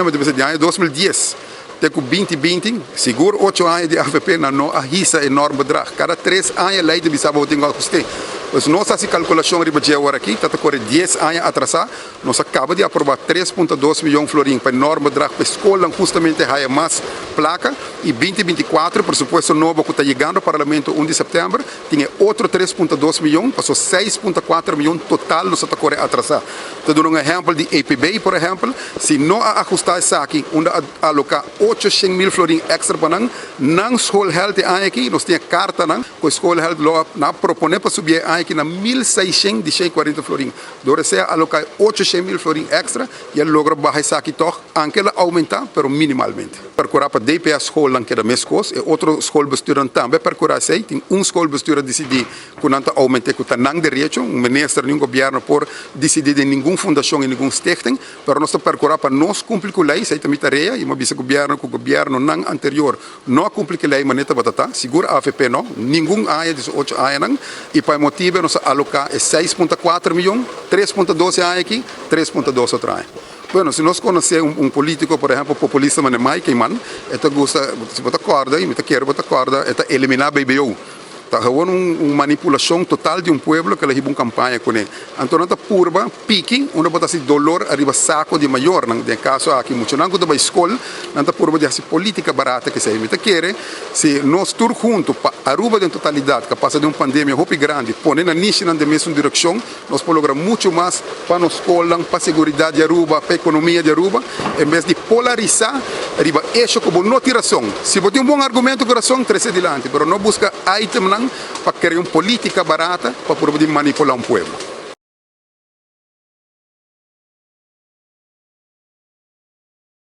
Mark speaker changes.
Speaker 1: De año 2010, com 2020, seguro 8 anos de AFP não arrisca enorme bedrag. Cada 3 anos lei de bisabo tem algo custe. Mas nossa calculação riba de agora aqui, tá corre 10 anos atrasar, nós acaba de aprovar 3,2 milhões de florim para enorme bedrag para a escola, justamente há mais placa, e 2024, por supuesto, novo que está chegando ao Parlamento 1 de setembro, tinha outro 3,2 milhões, passou 6,4 milhões total, nós está corre atrasar. Estou dando exemplo de APB, por exemplo, se não ajustar isso aqui, onde alocar 800 mil florim extra para não school health aqui, nós temos carta não, com a school health na propõe para subir aqui na 1.600 de 140 florim. Dora se alocar 800 mil florim extra e ele logra baixar isso aqui toch, anche ela aumentar, pero minimalmente. Procurar para DPS school que é da mesma coisa, e outro school bestuur também procurar sei, tem school bestuur decidir que não aumente que não direito, ministro nem governo por decidir de nenhuma fundação e nenhuma stichting, pero nós procurar para nós cumprir com a lei, sei também tarefa, e uma vez que o governo não anterior não cumpre com a lei, maneta batata, segura a AFP não, nenhum área de 8 áreas não, e para motivo nós alocar 6,4 milhões, 3,12 áreas aqui, 3,2 outra área. Bueno, se nós conhecemos político, por exemplo, populista, mas não é que man, gosta, se você acorda, e quer você acorda, eliminar a BBO. Está havendo uma manipulação total de povo que ele uma campanha com ele. Então, não está purba, pique, onde bota esse dolor arriba saco de maior, não tem caso aqui muito não quando vai escola, não está purba de essa política barata que se evita querer, se nós todos juntos, aruba de totalidade, que passa de uma pandemia muito grande, põe na niche na mesma direção, nós podemos lograr muito mais para a escola, para a segurança de Aruba, para a economia de Aruba, em vez de polarizar, arriba eixo como não tiração. Se você tem bom argumento, coração, cresce adiante, mas não busca item para criar uma política barata para poder manipular povo.